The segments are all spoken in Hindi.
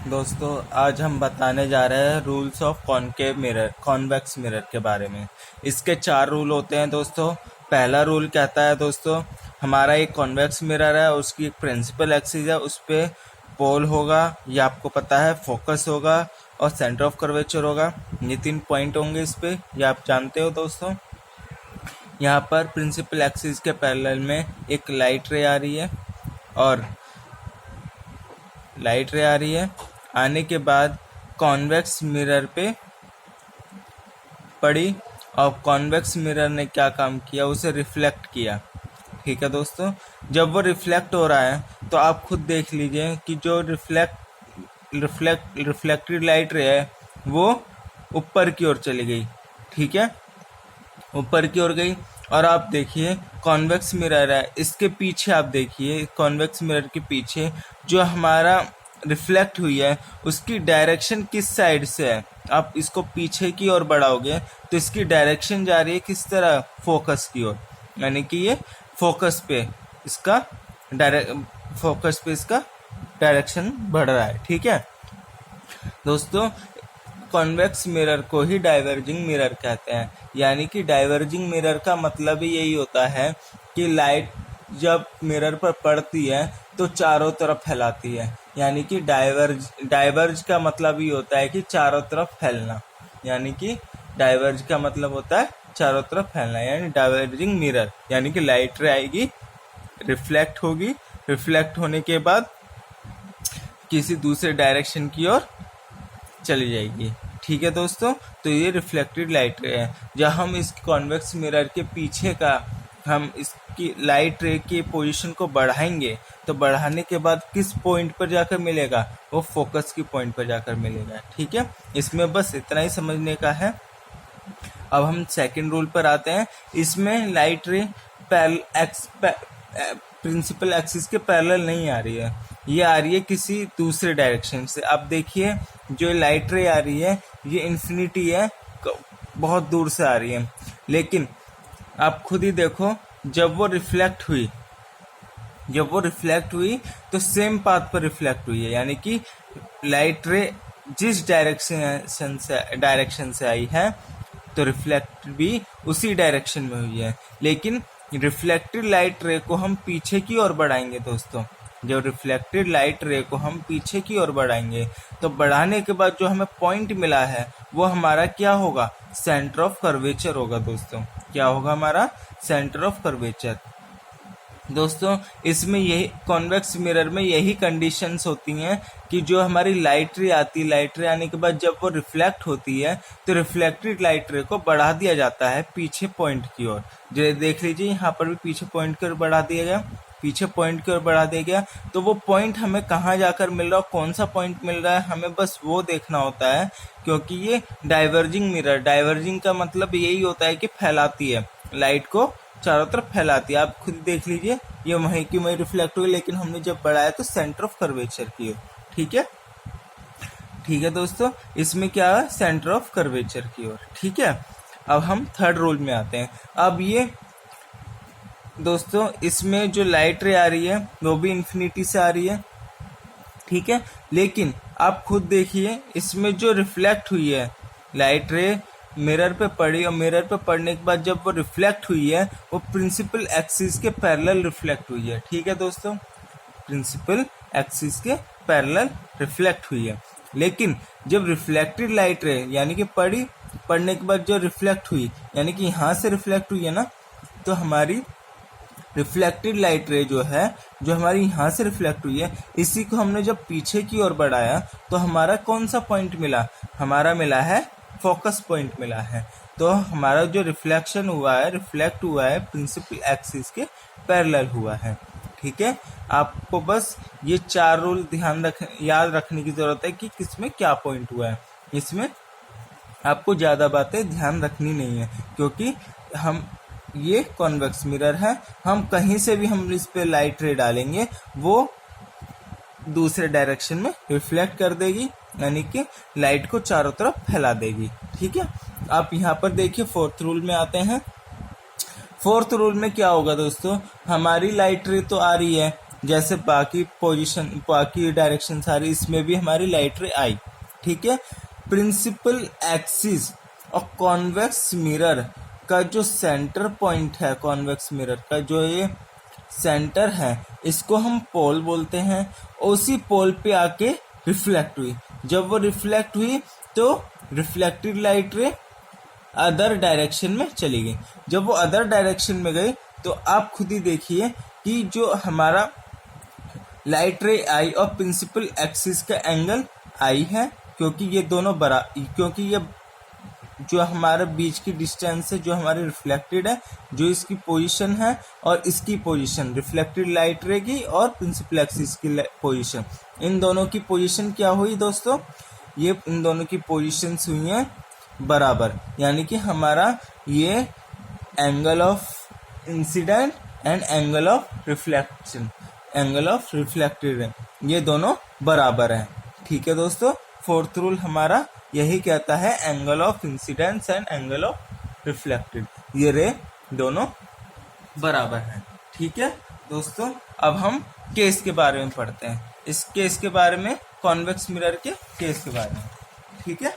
दोस्तों आज हम बताने जा रहे हैं rules of concave mirror convex mirror के बारे में। इसके 4 रूल होते हैं दोस्तों। पहला रूल कहता है दोस्तों, हमारा एक कॉन्वेक्स मिरर है, उसकी एक प्रिंसिपल एक्सिस है, उस पे पोल होगा, ये आपको पता है, फोकस होगा और सेंटर ऑफ कर्वेचर होगा। ये 3 पॉइंट होंगे इस पे, ये आप जानते हो दोस्तों। यहाँ पर प्रिंसिपल एक्सिस के पैरेलल में एक लाइट रे आ रही है और आने के बाद कॉन्वेक्स मिरर पे पड़ी और कॉन्वेक्स मिरर ने क्या काम किया, उसे रिफ्लेक्ट किया। ठीक है दोस्तों, जब वो रिफ्लेक्ट हो रहा है तो आप खुद देख लीजिए कि जो रिफ्लेक्टेड लाइट रे है वो ऊपर की ओर चली गई। ठीक है, ऊपर की ओर गई। और आप देखिए कॉन्वेक्स मिरर है, इसके पीछे आप देखिए कॉन्वेक्स मिरर के पीछे जो हमारा रिफ्लेक्ट हुई है उसकी डायरेक्शन किस साइड से है। आप इसको पीछे की ओर बढ़ाओगे तो इसकी डायरेक्शन जा रही है किस तरह, फोकस की ओर, यानी कि ये फोकस पे इसका डायरेक्शन बढ़ रहा है। ठीक है दोस्तों, कॉन्वेक्स मिरर को ही डाइवर्जिंग मिरर कहते हैं। यानी कि डाइवर्जिंग मिरर का मतलब ही यही होता है कि लाइट जब मिरर पर पड़ती है तो चारों तरफ फैलाती है। यानी कि डाइवर्ज का मतलब ही होता है कि चारों तरफ फैलना। यानी कि डाइवर्ज का मतलब होता है चारों तरफ फैलना, यानी डाइवर्जिंग मिरर। यानी कि लाइट रे आएगी, रिफ्लेक्ट होगी, रिफ्लेक्ट होने के बाद किसी दूसरे डायरेक्शन की ओर चली जाएगी। ठीक है दोस्तों, तो ये रिफ्लेक्टेड लाइट रे है। जब हम इस कॉन्वेक्स मिरर के पीछे का हम इसकी लाइट रे की पोजीशन को बढ़ाएंगे तो बढ़ाने के बाद किस पॉइंट पर जाकर मिलेगा, वो फोकस की पॉइंट पर जाकर मिलेगा। ठीक है, इसमें बस इतना ही समझने का है। अब हम सेकंड रूल पर आते हैं। इसमें लाइट रे प्रिंसिपल एक्सिस के पैरेलल नहीं आ रही है, ये आ रही है किसी दूसरे डायरेक्शन से। अब देखिए जो लाइट रे आ रही है ये इन्फिनिटी है, बहुत दूर से आ रही है, लेकिन आप खुद ही देखो जब वो रिफ्लेक्ट हुई तो सेम पाथ पर रिफ्लेक्ट हुई है। यानी कि लाइट रे जिस डायरेक्शन से आई है तो रिफ्लेक्ट भी उसी डायरेक्शन में हुई है। लेकिन रिफ्लेक्टेड लाइट रे को हम पीछे की ओर बढ़ाएंगे दोस्तों। जब रिफ्लेक्टेड लाइट रे को हम पीछे की ओर बढ़ाएंगे तो बढ़ाने के बाद जो हमें पॉइंट मिला है वो हमारा क्या होगा, सेंटर ऑफ कर्वेचर होगा दोस्तों। क्या होगा हमारा, सेंटर ऑफ कर्वेचर। दोस्तों इसमें यही कॉन्वेक्स मिरर में यही कंडीशंस होती हैं कि जो हमारी लाइट रे आती है, लाइट रे आने के बाद जब वो रिफ्लेक्ट होती है तो रिफ्लेक्टेड लाइट रे को बढ़ा दिया जाता है पीछे पॉइंट की ओर। जो देख लीजिए यहाँ पर भी पीछे पॉइंट की ओर बढ़ा दिया गया, पीछे पॉइंट की ओर बढ़ा दिया गया। तो वो पॉइंट हमें कहाँ जाकर मिल रहा है, कौन सा पॉइंट मिल रहा है, हमें बस वो देखना होता है। क्योंकि ये डाइवर्जिंग मिरर, डाइवर्जिंग का मतलब यही होता है कि फैलाती है, लाइट को चारों तरफ फैलाती है। आप खुद देख लीजिए ये वहीं की वहीं रिफ्लेक्ट हुई, लेकिन हमने जब बढ़ाया तो सेंटर ऑफ कर्वेचर की ओर। ठीक है दोस्तों, इसमें क्या है, सेंटर ऑफ कर्वेचर की ओर। ठीक है, अब हम थर्ड रूल में आते हैं। अब ये दोस्तों इसमें जो लाइट रे आ रही है वो भी इन्फिनिटी से आ रही है। ठीक है, लेकिन आप खुद देखिए इसमें जो रिफ्लेक्ट हुई है लाइट रे मिरर पे पड़ी, और मिरर पे पड़ने के बाद जब वो रिफ्लेक्ट हुई है वो प्रिंसिपल एक्सिस के पैरेलल रिफ्लेक्ट हुई है। ठीक है दोस्तों, प्रिंसिपल एक्सिस के पैरेलल रिफ्लेक्ट हुई है। लेकिन जब रिफ्लेक्टेड लाइट रे यानी कि पड़ने के बाद जो रिफ्लेक्ट हुई, यानी कि यहाँ से रिफ्लेक्ट हुई है ना, तो हमारी रिफ्लेक्टेड लाइट रे जो है, जो हमारी यहाँ से रिफ्लेक्ट हुई है, इसी को हमने जब पीछे की ओर बढ़ाया तो हमारा कौन सा पॉइंट मिला, हमारा मिला है फोकस पॉइंट मिला है। तो हमारा जो रिफ्लेक्शन हुआ है, रिफ्लेक्ट हुआ है प्रिंसिपल एक्सिस के पैरेलल हुआ है। ठीक है, आपको बस ये 4 रूल याद रखने की जरूरत है कि किसमें क्या पॉइंट हुआ है। इसमें आपको ज्यादा बातें ध्यान रखनी नहीं है, क्योंकि हम ये कॉन्वेक्स मिरर है, हम कहीं से भी हम इस पे लाइट रे डालेंगे वो दूसरे डायरेक्शन में रिफ्लेक्ट कर देगी, यानी कि लाइट को चारों तरफ फैला देगी। ठीक है, आप यहाँ पर देखिए फोर्थ रूल में आते हैं। फोर्थ रूल में क्या होगा दोस्तों, हमारी लाइट रे तो आ रही है, जैसे बाकी पोजीशन बाकी डायरेक्शन सारी, इसमें भी हमारी लाइट रे आई। ठीक है। प्रिंसिपल एक्सिस और कॉन्वेक्स मिरर का जो सेंटर पॉइंट है, कॉन्वेक्स मिरर का जो ये सेंटर है, इसको हम पोल बोलते हैं। उसी पोल पे आके रिफ्लेक्ट हुई। जब वो रिफ्लेक्ट हुई तो रिफ्लेक्टेड लाइट रे अदर डायरेक्शन में चली गई। जब वो अदर डायरेक्शन में गई तो आप खुद ही देखिए कि जो हमारा लाइट रे आई और प्रिंसिपल एक्सिस का एंगल आई है, क्योंकि ये दोनों क्योंकि ये जो हमारे बीच की डिस्टेंस है, जो हमारी रिफ्लेक्टेड है, जो इसकी पोजीशन है और इसकी पोजीशन, रिफ्लेक्टेड लाइट रे की और प्रिंसिपल एक्सिस की पोजीशन, इन दोनों की पोजीशन क्या हुई दोस्तों? ये इन दोनों की पोजीशंस हुई हैं बराबर, यानी कि हमारा ये angle of incident and angle of reflection, angle of reflected है, ये दोनों बराबर हैं। ठीक है दोस्तों, फोर्थ रूल हमारा यही कहता है, angle of incidence and angle of reflected, ये रे दोनों बराबर हैं। ठीक है दोस्तों, अब हम केस के बारे में पढ़ते हैं। इस केस के बारे में, कॉन्वेक्स मिरर के केस के बारे में। ठीक है,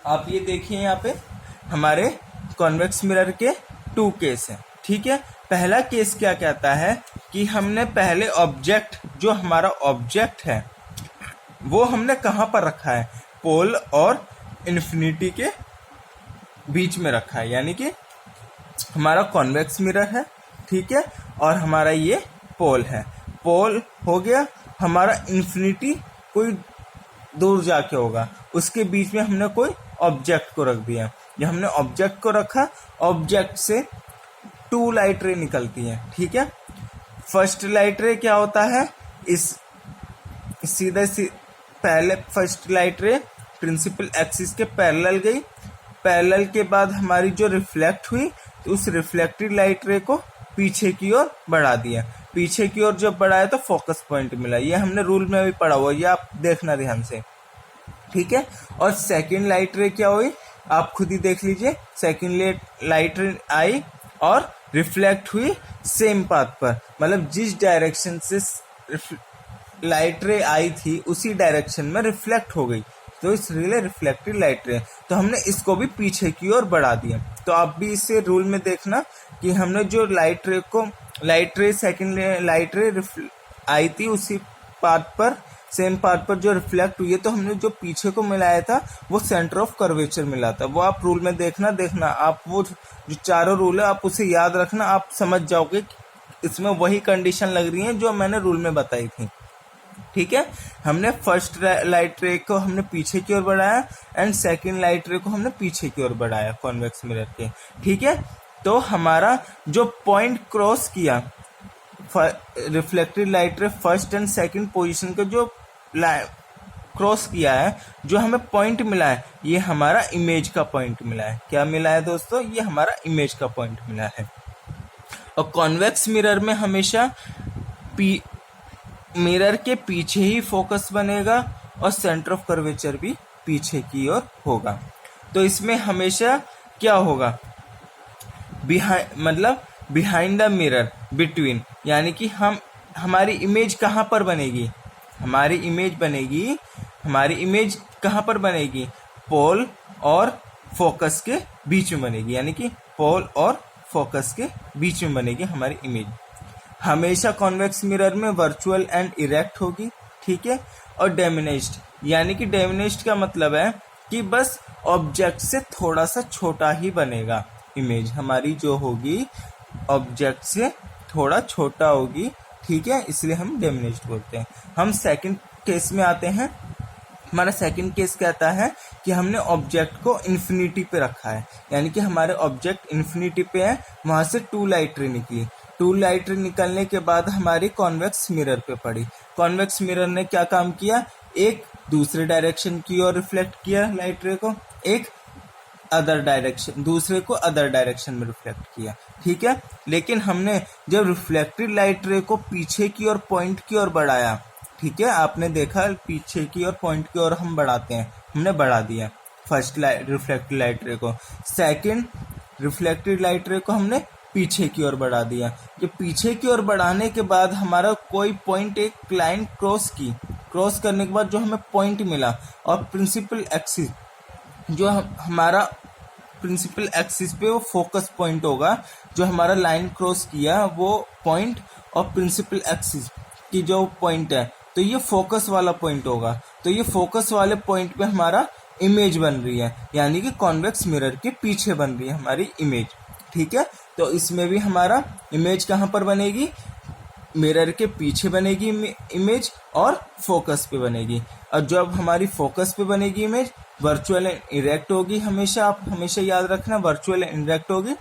आप ये देखिए यहाँ पे हमारे कॉन्वेक्स मिरर के 2 केस हैं। ठीक है, पहला केस क्या कहता है कि हमने पहले ऑब्जेक्ट, जो हमारा ऑब्जेक्ट है वो हमने कहाँ पर रखा है? पोल और इन्फिनिटी के बीच में रखा है, यानी कि हमारा कॉन्वेक्स मिरर है। ठीक है, और हमारा ये पोल है। पोल हो गया, हमारा इन्फिनिटी कोई दूर जाके होगा, उसके बीच में हमने कोई ऑब्जेक्ट को रख दिया। जब हमने ऑब्जेक्ट को रखा, ऑब्जेक्ट से 2 लाइट रे निकलती हैं। ठीक है, फर्स्ट लाइट रे क्या होता है? पहले first light ray principal axis के पैरेलल गई, पैरेलल के बाद हमारी जो रिफ्लेक्ट हुई तो उस रिफ्लेक्टेड लाइट रे को पीछे की ओर बढ़ा दिया। पीछे की ओर जब बढ़ाया तो फोकस पॉइंट मिला। ये हमने रूल में भी पढ़ा हुआ है, ये आप देखना ध्यान से। ठीक है, और सेकंड लाइट रे क्या हुई आप खुद ही देख लीजिए। सेकंड लाइट रे आई और रिफ्लेक्ट हुई सेम पाथ पर, मतलब जिस डायरेक्शन से लाइट रे आई थी उसी डायरेक्शन में रिफ्लेक्ट हो गई, तो इसलिए रिफ्लेक्टेड लाइट रे। तो हमने इसको भी पीछे की ओर बढ़ा दिया। तो आप भी इसे रूल में देखना कि हमने जो लाइट रे सेकंड लाइट रे आई थी उसी पाथ पर, सेम पाथ पर जो रिफ्लेक्ट हुई है, तो हमने जो पीछे को मिलाया था वो सेंटर ऑफ कर्वेचर मिला था। वो आप रूल में देखना आप वो जो चारों रूल है आप उसे याद रखना, आप समझ जाओगे इसमें वही कंडीशन लग रही है जो मैंने रूल में बताई थी। ठीक है, हमने फर्स्ट लाइट रे को हमने पीछे की ओर बढ़ाया एंड सेकंड लाइट रे को हमने पीछे की ओर बढ़ाया कॉन्वेक्स मिरर के। ठीक है, तो हमारा जो पॉइंट क्रॉस किया रिफ्लेक्टेड लाइट रे फर्स्ट एंड सेकंड पोजीशन का जो क्रॉस किया है, जो हमें पॉइंट मिला है, ये हमारा इमेज का पॉइंट मिला है। क्या मिला है दोस्तों? ये हमारा इमेज का पॉइंट मिला है। और कॉन्वेक्स मिरर में हमेशा मिरर के पीछे ही फोकस बनेगा और सेंटर ऑफ कर्वेचर भी पीछे की ओर होगा। तो इसमें हमेशा क्या होगा? बिहाइंड द मिरर बिटवीन, यानी कि हमारी इमेज कहाँ पर बनेगी? हमारी इमेज कहाँ पर बनेगी? पोल और फोकस के बीच में बनेगी, यानी कि पोल और फोकस के बीच में बनेगी हमारी इमेज। हमेशा कॉन्वेक्स मिरर में वर्चुअल एंड इरेक्ट होगी। ठीक है, और डेमिनेस्ड, यानी कि डेमिनेस्ड का मतलब है कि बस ऑब्जेक्ट से थोड़ा सा छोटा ही बनेगा। इमेज हमारी जो होगी ऑब्जेक्ट से थोड़ा छोटा होगी। ठीक है, इसलिए हम डेमिनेस्ड बोलते हैं। हम सेकंड केस में आते हैं। हमारा सेकंड केस कहता है कि हमने ऑब्जेक्ट को इन्फिनिटी पे रखा है, यानी कि हमारे ऑब्जेक्ट इन्फिनिटी पे है, वहां से 2 लाइट रे निकली। 2 लाइट रे निकलने के बाद हमारी कॉन्वेक्स मिरर पे पड़ी। कॉन्वेक्स मिरर ने क्या काम किया? एक दूसरे डायरेक्शन की ओर रिफ्लेक्ट किया लाइट रे को, एक दूसरे को अदर डायरेक्शन में रिफ्लेक्ट किया। ठीक है, लेकिन हमने जब रिफ्लेक्टेड लाइट रे को पीछे की ओर पॉइंट की ओर बढ़ाया, ठीक है, आपने देखा पीछे की ओर पॉइंट की ओर हम बढ़ाते हैं, हमने बढ़ा दिया रिफ्लेक्टेड लाइट रे को। सेकंड रिफ्लेक्टेड लाइट रे को हमने पीछे की ओर बढ़ा दिया। ये पीछे की ओर बढ़ाने के बाद हमारा कोई पॉइंट एक लाइन क्रॉस करने के बाद जो हमें पॉइंट मिला, और प्रिंसिपल एक्सिस जो हमारा प्रिंसिपल एक्सिस पे वो फोकस पॉइंट होगा, जो हमारा लाइन क्रॉस किया वो पॉइंट और प्रिंसिपल एक्सिस की जो पॉइंट है, तो ये फोकस वाला पॉइंट होगा। तो ये फोकस वाले पॉइंट पे हमारा इमेज बन रही है, यानी कि कॉन्वेक्स मिरर के पीछे बन रही है हमारी इमेज। ठीक है, तो इसमें भी हमारा इमेज कहाँ पर बनेगी, मिरर के पीछे बनेगी इमेज और फोकस पे बनेगी। और जब हमारी फोकस पे बनेगी इमेज, वर्चुअल एंड इरेक्ट होगी, हमेशा आप हमेशा याद रखना वर्चुअल एंड इरेक्ट होगी,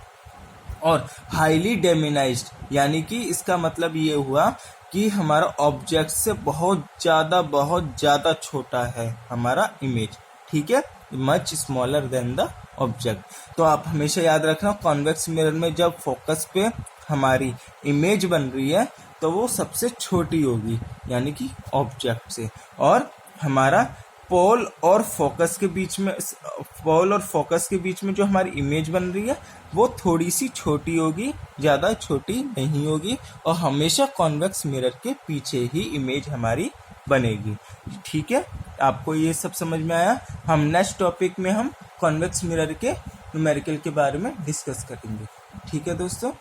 और हाईली डेमिनाइज्ड, यानी कि इसका मतलब ये हुआ कि हमारा ऑब्जेक्ट से बहुत ज़्यादा छोटा है हमारा इमेज। ठीक है, much smaller than the object. तो आप हमेशा याद रखना कॉन्वेक्स मिरर में जब फोकस पे हमारी इमेज बन रही है तो वो सबसे छोटी होगी, यानी कि ऑब्जेक्ट से, और हमारा पोल और फोकस के बीच में जो हमारी इमेज बन रही है वो थोड़ी सी छोटी होगी, ज़्यादा छोटी नहीं होगी, और हमेशा कॉन्वेक्स मिरर के पीछे ही इमेज हमारी बनेगी। ठीक है, आपको ये सब समझ में आया। हम नेक्स्ट टॉपिक में हम कॉन्वेक्स मिरर के न्यूमेरिकल के बारे में डिस्कस करेंगे। ठीक है दोस्तों।